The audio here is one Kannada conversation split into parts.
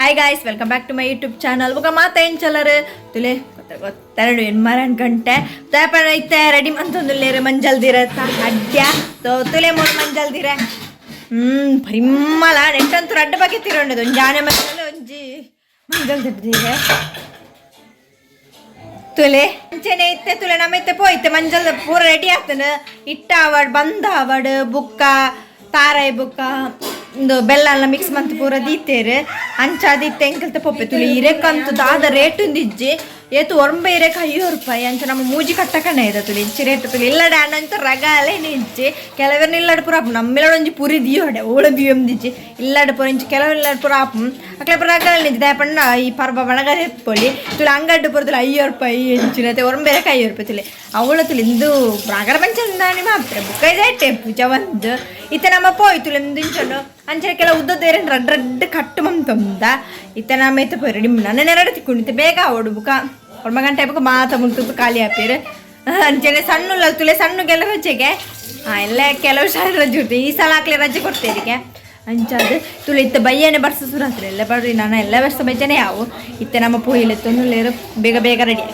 Hi guys, welcome back to my YouTube channel. ఒక మాట ఏం చల్లరు ತುಲೆ ಗೊತ್ತಾడు ಎನ್ಮಾರನ್ ಗಂಟೆ ತಾಪನ ಐತೆ ರೆಡಿ ಮಂತೊಂದುಲ್ಲೇರು ಮಂಜಲ್ದಿರ ಅಡ್ಯ ತುಲೆ ಮೂರು ಮಂಜಲ್ದಿರ ಪರಿಮಳ ನೆಟ್ಟಂತೂ ಅಡ್ಡ ಬಗ್ಗೆ ತಿರೋಂಡದು ಒಂದು ಜಾನೆ ಮಕ್ಕಳು ಒಂಜಿ ಮಂಜಲ್ದಿರ್ದಿರೆ ತುಲೆ ಅಂಚೆನೆ ಇತ್ತೆ ತುಲೆ ನಮ್ಮೈತೆ ಪೋಯ್ತೆ ಮಂಜಲ್ ಪೂರ ರೆಡಿ ಆಗ್ತಾನೆ ಇಟ್ಟ ಅವಡ್ ಬಂದ ಅವಡ್ ಬುಕ್ಕ ತಾರಾಯಿ ಬುಕ್ಕ ಒಂದು ಬೆಲ್ಲ ಎಲ್ಲ ಮಿಕ್ಸ್ ಮಂತ್ ಪೂರ ದೀತೇರು ಅಂಚಾದಿತ್ತೆ ಎಂಕಲ್ತ ಪೊಪ್ಪೆ ತುಳಿ ಇರೆಕಂತು ದಾದ ರೇಟ್ ಒಂದಿಜ್ಜಿ ಏತು ಒರಂಬ ಇರೆಕ ₹5 ಅಂಚ ನಮ್ಮ ಮೂಜಿ ಕಟ್ಟಕನೇ ಇದೆ ತುಳಿ ಇಂಚಿ ರೇಟ್ ತುಳಿ ಇಲ್ಲಡ ಅಣ್ಣಂತ ರಗಾಲೆ ನಿಂಚಿ ಕೆಲವರ್ನ ಇಲ್ಲಡ ಪುರ ಆಪು ನಮ್ಮೆಲ್ಲಡ ಒಂಜಿ ಪುರಿ ದಿಯೋಡೆ ಓಳ ದಿಯೊಂದಿಜ್ಜಿ ಇಲ್ಲಡ ಪುರ ಇಂಚಿ ಕೆಲವರು ಇಲ್ಲಡ ಪುರ ಆಪು ಅಕ್ಲೆ ಪುರ ರಗಾಲೆ ನಿಂಚಿ ದಯಪಣ್ಣ ಈ ಪರ್ಬ ಬಣಗಾರೆ ಎಪ್ಪೊಳಿ ತುಳಿ ಅಂಗಡ್ಡು ಪುರ ತುಳಿ ₹5 ಇಂಚಿನತೆ ಒರಂಬ ಇರೆಕ ₹5 ತುಳಿ ಅವಳ ತುಳಿ ಇಂದು ರಾಗರ ಪಂಚಂದಾನಿ ಮಾತ್ರ ಬುಕ್ಕ ಇದೆ ಟೆಪ್ಪು ಚವಂದು ಇತ್ತ ನಮ್ಮ ಪೋಯ್ತು ಇಂಚಂಡು ಅಂಚನೆ ಕೆಲವು ಉದ್ದದೇರೆ ರಡ್ಡ್ ಕಟ್ಟು ಮಂತೊಂದ ಇತ್ತ ನಮ್ಮೈತೆ ಪೋಯ್ ರೆಡಿ ನನ್ನ ಎರಡು ತಿಕ್ಕೊಂಡಿತ್ತೆ ಬೇಗ ಅವಡು ಬುಕ 1 ಗಂಟೆ ಬೇಕು ಮಾತ ಮುಲ್ತು ಖಾಲಿ ಹಾಪಿರು ಅಂಚನೆ ಸಣ್ಣ ತುಲೆ ಸಣ್ಣಗೆಲ್ಲ ರಜೆಗೆ ಎಲ್ಲ ಕೆಲವು ಸಲ ರಜೆ ಕೊಡ್ತೀವಿ ಈ ಸಲ ಹಾಕ್ಲಿ ರಜೆ ಕೊಡ್ತೇರಿಗೆ ಅಂಚಾದ ತುಳಿ ಇತ್ತ ಬಯ್ಯನೆ ಬರ್ಸ ಸುರಾತ್ರಿ ಎಲ್ಲ ಬಡ್ರಿ ನಾನು ಎಲ್ಲ ವರ್ಷ ಬಜ್ಜನೆ ಯಾವು ಇತ್ತೆ ನಮ್ಮ ಪೋಯಿಲೆ ತೊಂದಲೇರು ಬೇಗ ಬೇಗ ರೆಡಿ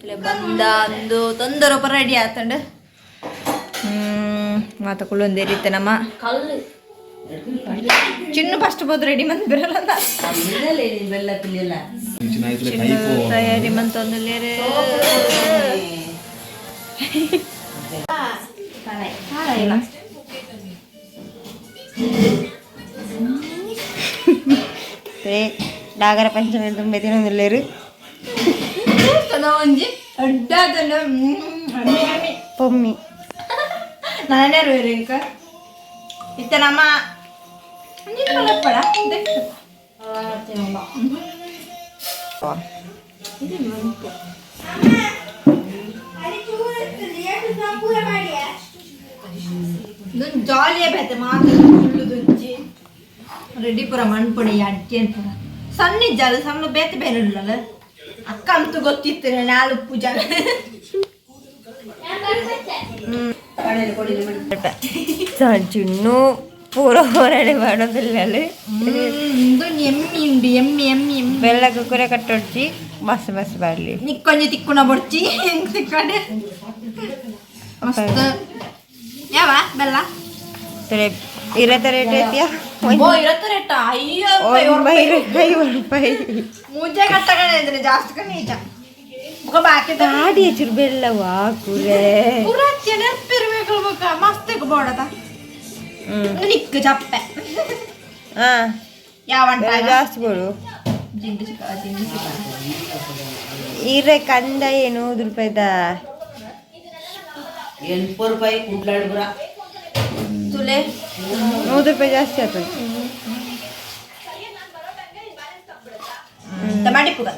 ತುಲೆ ಬಂದ ಒಂದು ತೊಂದರೆ ರೆಡಿ ಆತಂಡು ಮಾತ ಕುಳ್ಳೊಂದೇ ಇತ್ತೆ ನಮ್ಮ ಚಿನ್ನು ಫಸ್ಟ್ ಬೋದು ರೆಡಿ ಮಂತ್ ಬರಲ್ಲ ತಯಾರಿ ಮಂತೊಂದುಲ್ಲೇರೆ ನಾಗರ ಪಂಚಮಿ ತುಂಬ ದಿನೊಂದುಲ್ಲೇರು ಒಂಜಿ ಪೊಮ್ಮಿ ನಾನೇ ರೋಕ ಇತ್ತ ನಮ್ಮ ಪಡ ಜಾಲಿಯ ಬೇತೆ ಮಾತಾಡುದುಂಚಿ ರೆಡಿ ಪುರ ಮಣ್ಪುಡಿ ಅಡ್ಕೇನ್ ಪುರ ಸಣ್ಣ ಇಜ್ಜಲ್ಲ ಸಣ್ಣ ಬೇತೆ ಬೇರೆ ಇಲ್ಲಲ್ಲ ಅಕ್ಕ ಅಂತೂ ಗೊತ್ತಿತ್ತು ನಾಳು ಪೂಜಾ ಚಿನ್ನು ಪೂರ ಹೋರಾಡಿ ಮಾಡೋದಿಲ್ಲ ಬೆಲ್ಲ ಕುಕ್ಕರೆ ಕಟ್ಟೊಡ್ಚಿ ಬಸ್ ಬಸ್ ಬಾಡ್ಲಿ ನಿಕ್ಕೊಂಜಿ ತಿಕ್ಕುಣ ಬೊಡ್ಚಿ ಹೆಂಗ್ ತಿಕ್ಕೊಂಡೆ ಮಸ್ತ್ ಯಾವ ಬೆಲ್ಲ ಸರಿ ಇರತ್ತ ರೇಟ್ ಐತಿಯಾ ಇರತ್ತ ರೇಟ ₹5 ಮೂಜೆ ಕಟ್ಟಗಣೆ ಅಂದ್ರೆ ಜಾಸ್ತಿ ಕಮ್ಮಿ ಈಚ ಬಾಕಿ ಗಾಡಿ ಹಚ್ಚಿರು ಬೆಲ್ಲವಾ ಕೂರೆ ಪೂರಚ್ಚೆ ನೆನಪಿರ್ಬೇಕು ಮಸ್ತ್ ಬೋಡದ ನಿಕ್ಕು ಚಪ್ಪೆ ಯಾವಂಟ ಜಾಸ್ತಿ ಬೋಡು ಇರೆ ಕಂದ ಏನು ₹100 ₹8 ತುಲೆ ₹100 ಜಾಸ್ತಿ ಆಗ್ತದೆ ಟಮಾಟಿ ಪುರ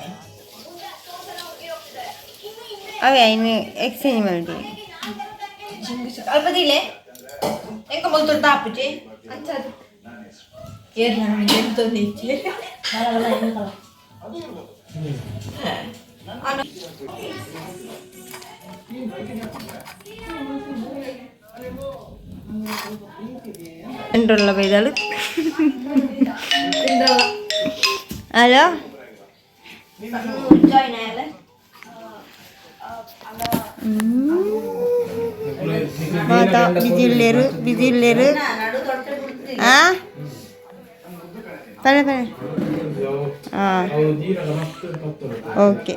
ಅವೇ ಇನ್ನು ಎಕ್ಸ್ಚೇಂಜ್ ಮಾಡಿ ಅಲ್ಪ ದಿಲೆ ಎಂಕ ಮೊದಲು ತಾಪುಚೆ ಅಂಚದು ಏರ್ ನಾನು ಎಂತೊಂದು ಇಚ್ಚೆ ಎಂಟ್ರಲ್ಲ ಬೈದಾಳು ಹಲೋ ಜಾಯ್ನ್ ಆಯಲ್ಲ ಮಾತಾ ಬಿಜಿಲ್ಲೇರು ಪಡೆ ಓಕೆ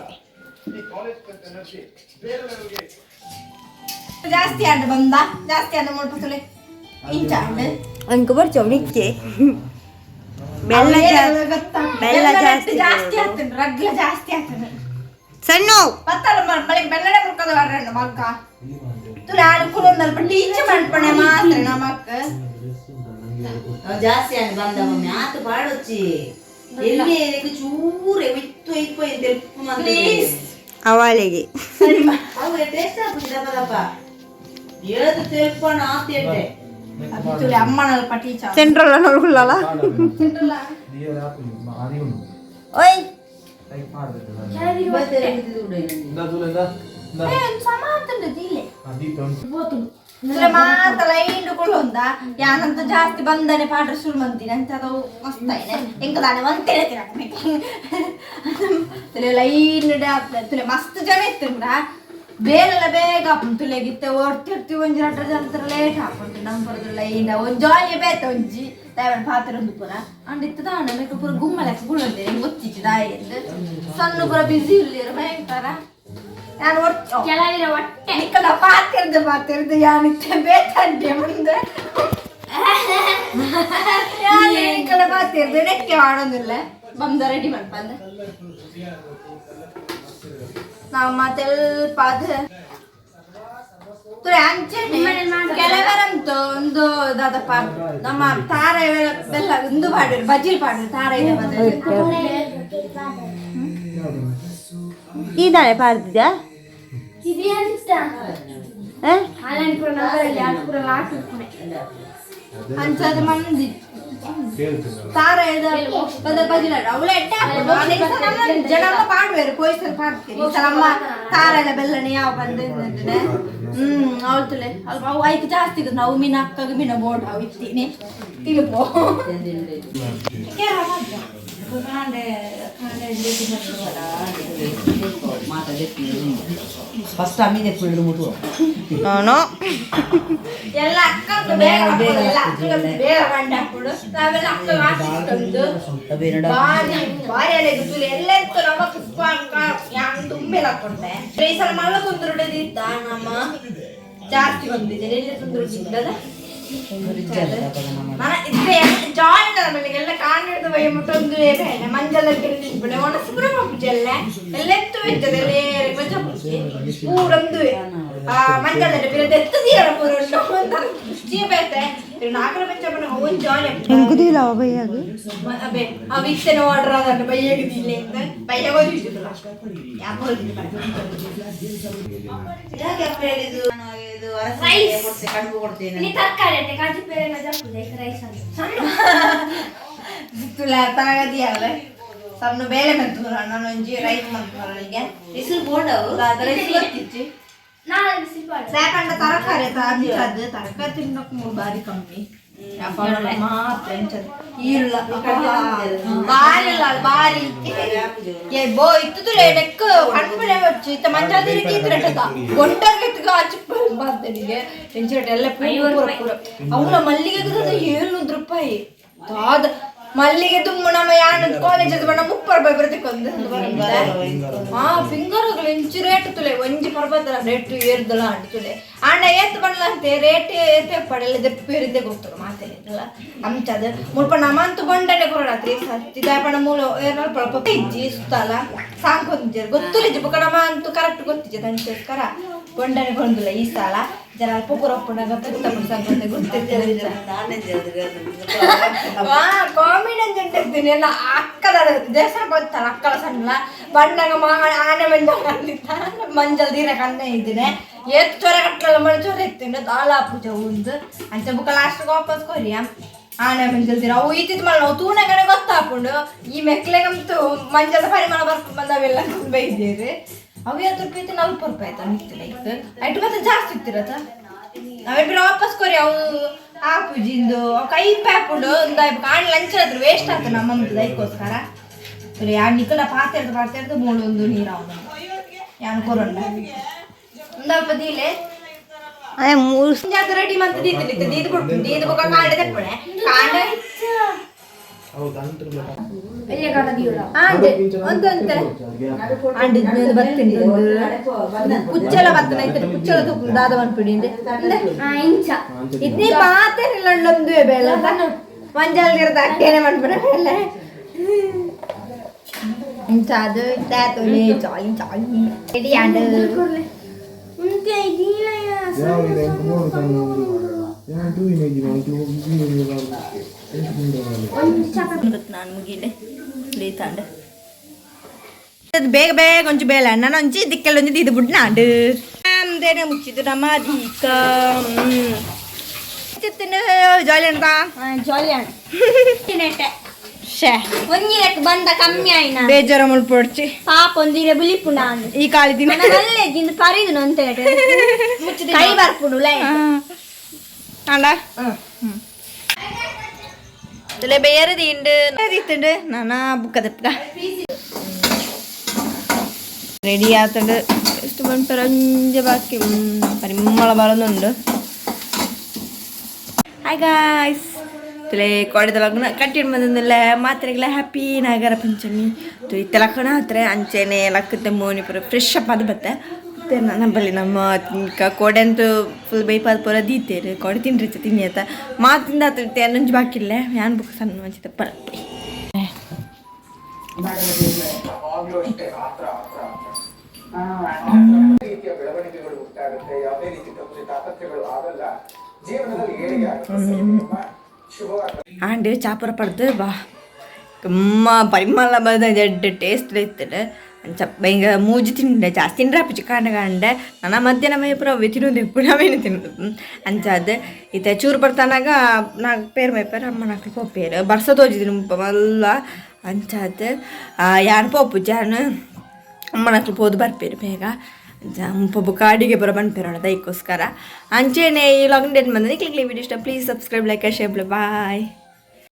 ಜಾಸ್ತಿ ಆಂಡ ಬಂದ ಜಾಸ್ತಿ ಆಂಡ ಮುಳ್ಪುತ್ತಲೆ ಇಂಚ ಆಂಡ ಅಂಕ ಬರ್ಚೋ ನಿಕ್ಕೆ ಬೆಲ್ಲ ಜಾಸ್ತಿ ಆಗ್ತದೆ ರಗ್ಲ ಜಾಸ್ತಿ ಆಗ್ತದೆ ಸಣ್ಣ ಪತ್ತಲ್ಲ ಮಳಿಗೆ ಬೆಲ್ಲಡೆ ಮುರ್ಕದ ಬರ್ರಣ್ಣ ಮಕ್ಕ ತುಲೆ ಆಡು ಕುಲೊಂದಲ್ಪ ಟೀಚೆ ಮಾಡ್ಪಣೆ ಮಾತ್ರ ನಮಕ್ಕ ಜಾಸ್ತಿ ಆಗಿ ಬಂದ ಮಮ್ಮಿ ಆತು ಬಾಡೊಚ್ಚಿ ಎಲ್ಲಿ ಚೂರೆ ಇತ್ತು ಇಪ್ಪು ಅಂತ ಪ್ಲೀಸ್ ಅವಳಿಗೆ ಅವು ಟೇಸ್ಟ್ ಆಗ್ತದಪ್ಪ ಏಳು ತೆಲ್ಪಣ ಆತೇಟೆ ತುಲೆ ಅಮ್ಮನಲ್ಪ ಟೀಚರ್ ಸೆಂಟ್ರಲ್ ನೋಡ್ಕೊಳ್ಳಲ್ಲ ಓಯ್ ಸಮಾತಂಡ ದಿಲೆ ಮಾತ ಲೈನ್ ಕೊಳ್ಳೊಂದ ಯಾನಂತ ಜಾಸ್ತಿ ಬಂದನೆ ಪಾಡ್ರೆ ಶುರು ಮಂತೀನಿ ಅಂತ ಅದು ಮಸ್ತಾಯಿನೆ ಎಂಕ ದಾನೆ ಮಂತೇನೆ ತಿರ ಲೈನ್ ಆಗ್ತದೆ ಮಸ್ತ್ ಜನ ಇತ್ತಂದ್ರ ಬೇರೆಲ್ಲ ಬೇಗ ತುಲೆಗಿತ್ತೆ ಓಡ್ತಿರ್ತೀವಿ ಒಂಜಿ 2 ಜನ ಲೇಟ್ ಹಾಕೊಂಡು ನಮ್ಮ ಬರೋದು ಲೈನ್ ಒಂದು ಜಾಲಿ ಬೇತ ಒಂಜಿ ದಯವಿಟ್ಟು ಪಾತ್ರ ಒಂದು ಪುರ ಅಂಡಿತ್ತು ದಾಣ ಮೇಕ ಪೂರ ಗುಮ್ಮಲೆಕ್ಕ ಗುಳ್ಳಂದೆ ಗೊತ್ತಿತ್ತು ದಾಯಿ ಎಂದು ಸಣ್ಣ ಪುರ ಬಿಸಿ ಇಲ್ಲಿರು ಭಯಂಕರ ನಾನು ಹೊಟ್ಟೆ ನಿಕ್ಕದ ಪಾತಿರ್ದು ಯಾನಿತ್ತೆ ಬೇತಂಡೆ ಮುಂದೆ ನಿಕ್ಕದ ಪಾತಿರ್ದು ನೆಕ್ಕೆ ಮಾಡೋದಿಲ್ಲ ಬಂದ ರೆಡಿ ಮಾಡ್ಬಂದ ನಾವು ಮತ್ತೆಲ್ಪ ಕೆಲವರಂತೂ ಒಂದು ದಾದಪ್ಪ ನಮ್ಮ ತಾರ ಬೆಲ್ಲ ಒಂದು ಪಾಡಿರು ಬಜ್ಜಿಲ್ ಪಾಡಿರು ತಾರ ಇದೆ ಇದಾಳೆ ಪಾಡ್ದಿದ್ಯಾ ಅಂಚದ ಮಂದಿ ತಾರ ಜನ ಪಾಡ್ಬೇರು ಪೋಯಿಸಲು ಪಾಡ್ತೀರಿ ನಮ್ಮ ತಾರ ಎಲ್ಲ ಬೆಲ್ಲನೆ ಯಾವ ಬಂದ ಅವತ್ತಲೆ ಅವು ಐದು ಜಾಸ್ತಿ ನಾವು ಮೀನು ಅಕ್ಕಗ ಮೀನ ಬೋರ್ಡ್ ಅವು ಇತ್ತೀನಿ ತಿಳ್ಕೋ ಫಸ್ಟ್ ಅಮ್ಮಿದೆ ಫುಲ್ ಮುಟ್ಟು ನೋ ಎಲ್ಲ ಅಕ್ಕ ಬೇಗ ಬಂಡ ಹಾಕ್ಬಿಡು ನಾವೆಲ್ಲ ಅಕ್ಕ ಹಾಕಿಸ್ಕೊಂಡು ಭಾರಿ ಅಲೆದು ತುಲಿ ಎಲ್ಲ ಇತ್ತು ನಮ್ಮ ಪುಷ್ಪ ಅಕ್ಕ ಯಾನ್ ತುಂಬೆಲ್ಲ ಹಾಕೊಂಡೆ ಈ ಸಲ ಮಲ್ಲ ಕುಂದ್ರುಡಿದ್ದ ನಮ್ಮ ಜಾಸ್ತಿ ಬಂದಿದೆ ಎಲ್ಲ ಕುಂದ್ರುಡಿದ್ದದ ಜಾಲಿ ನಮಗೆಲ್ಲ ಕಾಣಿಡ್ದು ಬೈ ಮುಟ್ಟೊಂದು ಬೇಳೆ ಮಂಜಲ್ಲ ಗಿರಿಬಿಡೆ ಒಣಸಿ ಪುರ ಪಂಪಿಜಲ್ಲ ಎಲ್ಲ ಎತ್ತು ಇರ್ತದೆ ಪೂರೊಂದು ಮಂಜಲ್ಲ ಬಿರದ ಎತ್ತು ತೀರ ಪೂರ ಉಂಟು ಖುಷಿ ಬೇತೆ ನಾಗರ ಪಂಚಪ್ಪನ ಒಂದು ಜಾಲಿ ಹೆಂಗುದಿಲ್ಲ ಅವ ಬೈಯಾಗ ಅಬೇ ಆ ವಿತ್ತನ ಆರ್ಡರ್ ಆದಂತ ಬೈಯಾಗದಿಲ್ಲ ಅಂತ ಬೈಯಾಗ ಹೋಗಿದ್ದಿಲ್ಲ ಯಾಕೆ ಹೋಗಿದ್ದಿಲ್ಲ ಯಾಕೆ ಅಪ್ಪ ಹೇಳಿದ್ದು ನಾನು ಇದು ಅರಸಿ ಕಡುಬು ಕೊಡ್ತೇನೆ ನೀ ತರಕಾರಿ ಅಂತ ಕಾಜು ಪೇರೆನ ಜಾಸ್ತಿ ರೈಸ್ ತುಲ ತನಗದಿಯಾಗಲೆ ಸಣ್ಣ ಬೇಳೆ ಮೆಂತು ನಾನು ಒಂಜಿ ರೈಸ್ ಮಾಡ್ತಾರೆ ಹೆಸರು ಬೋರ್ಡವು ಅದರ ಗೊತ್ತಿಚ್ಚಿ ನಾನು ಬಿಸಿ ಪಾಡ ಸಾಕಂಡ ತರಕಾರಿ ಅದು ತರಕಾರಿ ತಿನ್ನೋಕೆ ಮೂರು ಬಾರಿ ಕಮ್ಮಿ ಮಾತ್ರ ಇಲ್ಲ ಬಾರಿ ಇಲ್ಲ ಬಾರಿ ಬೋ ಇತ್ತು ನೆಕ್ ಕಣ್ಪಣೆ వచ్చి ಇತ್ತ ಮಂಜಾಲ ತಿರುಗಿ ಇತ್ತರಟ ಒಂಟರ್ಗೆತ್ಗ ಚಿಪ್ಪ ಬಾರ್ದನಿಗೆ ಟೆನ್ಷನ್ ಎಲ್ಲ ಪೂರ ಪೂರ ಅವನ ಮಲ್ಲಿಗೆ 700 ರೂಪಾಯಿ ದಾದ ಮಲ್ಲಿಗೆ ತುಂಬ ನಮ್ಮ ಯಾನ ಕಾಲೇಜ್ ಅದು ಬಣ್ಣ 30 ರೂಪಾಯಿ ಬರ್ತಕ್ಕೊಂದು ಫಿಂಗರ್ಗಳು ಇಂಚು ರೇಟ್ ತುಲೆ ಒಂಜಿ ಪರ್ಬತ್ತಲ್ಲ ರೇಟ್ ಏರ್ದಲ್ಲ ಅಂಟು ತುಲೆ ಆಂಡ ಏತ್ ಬಣ್ಣಂತೆ ರೇಟ್ ಏತೆ ಪಡೆಲ್ಲ ದೆಪ್ಪೇರಿದ್ದೆ ಗೊತ್ತರು ಮಾತೇನಿಲ್ಲ ಅಂಚದು ಮುಲ್ಪ ನಮ್ಮಂತೂ ಬಂಡನೆ ಕೊರಡಾತ್ರಿ ಸತ್ತಿದಾಪಣ ಮೂಲ ಏನಾರು ಪಳಪ ಇಜ್ಜಿ ಸುತ್ತಲ್ಲ ಸಾಂಕೊಂಜರು ಗೊತ್ತಿಲ್ಲ ಬುಕ್ಕ ನಮ್ಮ ಅಂತೂ ಕರೆಕ್ಟ್ ಗೊತ್ತಿಜ್ಜೆ ತಂಚೆಸ್ಕರ ಬಂಡನೆ ಕೊಂದಿಲ್ಲ ಈ ಸಲ ಜನ ಅಲ್ಪ ಪುರಪ್ಪನಾಗ ಪುತ್ತ ಸಾಂಕೊಂಡೆ ಗೊತ್ತಿರ್ತಾರೆ ಕಾಮಿಡಿಯನ್ ಇರ್ತೀನಿ ಎಲ್ಲ ಅಕ್ಕದ ದೇವಸ್ಥಾನ ಗೊತ್ತಲ್ಲ ಅಕ್ಕಳ ಸಣ್ಣ ಬಣ್ಣಗ ಆನೆ ಮಂಜಲ್ ದೀರ ಕಣ್ಣೆ ಇದ್ದೀನಿ ಏತ್ ಚೊರೆ ಕಟ್ಟಲ್ಲ ಮಳೆ ಚೊರೆ ಇರ್ತೀನಿ ದಾಳ ಪೂಜೆ ಒಂದು ಅಂಚೆ ಬುಕ್ಕ ಲಾಸ್ಟ್ಗೆ ವಾಪಸ್ ಕೊರಿಯ ಆನೆ ಮಂಜಲ್ ದೀರ ಅವು ಈತಿದ್ ಮಳೆ ನಾವು ತೂನಗನೆ ಗೊತ್ತಾಕೊಂಡು ಈ ಮೆಕ್ಲೆಗಂತೂ ಮಂಜದ ಪರಿಮಳ ಬರ್ಕೊಂಡು ಬಂದವೆಲ್ಲ ಬೈದ್ದೀರಿ ಅವು 50 ರೂಪಾಯಿ 40 ರೂಪಾಯಿ ಆಯ್ತಾ ನಿಕ್ತಿಲ್ಲ ಇತ್ತು ಐಟು ಮತ್ತೆ ಜಾಸ್ತಿ ಇತ್ತಿರತ್ತ ನಾವೆಲ್ಲ ವಾಪಸ್ ಕೊರಿ ಅವು ಆ ಪೂಜಿಂದು ಕೈ ಪ್ಯಾಪುಂಡು ಒಂದು ಕಾಣ್ ಲಂಚ್ ಆದ್ರೆ ವೇಸ್ಟ್ ಆಗ್ತದೆ ನಮ್ಮಮ್ಮದು ಅದಕ್ಕೋಸ್ಕರ ಸರಿ ಆ ನಿಕ್ಕಲ ಪಾತ್ರೆ ಮೂಳೊಂದು ನೀರು ಅವನು ಯಾನು ಕೊರೋಣ ಒಂದಲ್ಪ ದೀಲೆ ರೆಡಿ ಮತ್ತೆ ದೀದ್ ಬಿಟ್ಟು ದೀದ್ ಬುಕ್ಕ ಕಾಂಡ ತೆಪ್ಪಣೆ ಕಾಂಡ పుచ్చల బత్తన అయితే పుచ్చల దాదవన్ పిడింది ఇంచ ఇన్ని పాతరిలందు బేల మంజాల గిర దక్కేనే మన్పన బేల ఇంచ ಅದು ತಾತೋ ಲೇ ಚಾಲಿ ಚಾಲಿ ಎಡಿ ಅಂಡ ಉಂತೆ ಇದಿಲ್ಲ ಯಾವ ಇದೆ ಮೋರು ಕಣ್ಣು ಯಾನ್ ಟೂ ಇಮೇಜ್ ನಾನು ಮುಗಿಲೆ ಪ್ಲೇತಾಂಡ ಬೇಗ ಬೇಗ ಒಂಚು ಬೇಳೆ ನಾನು ಒಂಚಿ ದಿಕ್ಕೆಲ್ಲ ಒಂಚು ಇದು ಬಿಟ್ಟು ನಾಡು ನಮ್ದೇನೆ ಮುಚ್ಚಿದ್ದು ನಮ್ಮ ದೀಕ ಚಿತ್ತಿನ ಜಾಲಿ ಅಂತ ಜಾಲಿ ನೆಟ್ಟೆ ಶೇ ಒಂಜಿರಕ್ಕೆ ಬಂದ ಕಮ್ಮಿ ಆಯ್ನ ಬೇಜಾರ ಮುಳ್ಪೊಡ್ಚಿ ಪಾಪ ಒಂದಿರ ಬಿಳಿಪುಣ ಅಂದು ಈ ಕಾಲಿ ದಿನ ಒಳ್ಳೆ ಜಿಂದು ಪರಿದು ಅಂತ ಕೈ ಬರ್ಪುಡು ಲೈ ആണ്ടാ ഇതിലെ വേറെ തീണ്ട് തീത്തുണ്ട് നാനാ ബുക്കതെപ്പ റെഡി ആകത്തുണ്ട് ഇഷ്ടം പെരഞ്ച ബാക്കി പരിമള വളർന്നുണ്ട് ಹಾಯ್ ಗಾಯ್ಸ್ ತುಲೆ ಕೊಡೆದ ಲಗ್ನ ಕಟ್ಟಿಡ್ ಬಂದಿಲ್ಲ ಮಾತ್ರೆಗಳ ಹ್ಯಾಪಿ ನಾಗರ ಪಂಚಮಿ ಇತ್ತ ಲಕ್ಕಣ ಹತ್ರ ಅಂಚೆನೆ ಲಕ್ಕತ್ತೆ ಮೋನಿ ಪುರ ಫ್ರೆಶ್ ಅಪ್ ಅದು ಬತ್ತೆ ಮತ್ತೆ ನಮ್ಮಲ್ಲಿ ನಮ್ಮ ಕೋಡೆ ಅಂತೂ ಫುಲ್ ಬೈಪಾದ ಪೂರ ದೀತೇರು ಕೊಡೆ ತಿನ್ರಿ ತಿನ್ನಿ ಆತ ಮಾತಿಂದ ಆತ ಅನ್ನೊಂಜು ಬಾಕಿಲ್ಲ ಯಾನ್ ಬುಕ್ ಸಣ್ಣ ಮಂಚಿತ ಪರ ಆಂಡೆ ಚಾಪುರ ಪಡ್ದು ಬಾ ಕಮ್ಮ ಪರಿಮಳ ಬದ ಜಡ್ಡು ಟೇಸ್ಟ್ ಇತ್ತದೆ ಭಯಂಕರ ಮೂಜಿ ತಿಂಡೆ ಜಾಸ್ತಿ ತಿಂಡ್ರೆ ಅಪ್ಪಿ ಕಾಂಡ ಕಾಂಡೆ ನನ್ನ ಮಧ್ಯಾಹ್ನ ಮೇ ಪುರವೇ ತಿನ್ನೋದು ಎప్పుడు ನಾವೇನು ತಿನ್ನೋದು ಅಂಚಾದ ಈತ ಚೂರು ಬರ್ತಾನಾಗ ನಾಲ್ಕು ಪೇರು ಮೇಪೇರು ಅಮ್ಮ ನಾಲ್ಕು ಪೋಪೇರು ಬರ್ಸೋದೋಜಿದ್ದೀನಿ ಮಲ್ಲ ಅಂಚಾದ ಯಾನ್ ಪೋಪು ಜಾನು ಅಮ್ಮ ನಾಲ್ಕು ಪೋದು ಬರ್ಪೇರು ಬೇಗ ಮುಪ್ಪೊಬ್ಬ ಕಾಡಿಗೆ ಬರೋ ಬಂದ್ಪೇರೋಣ ದೈಕೋಸ್ಕರ ಅಂಚೆನೆ ಈ ಲಾಗಿನ್ ಡೇಟ್ ಬಂದರೆ ಕ್ಲಿಕ್ ವಿಡಿಯೋ ಇಷ್ಟ please subscribe like share bye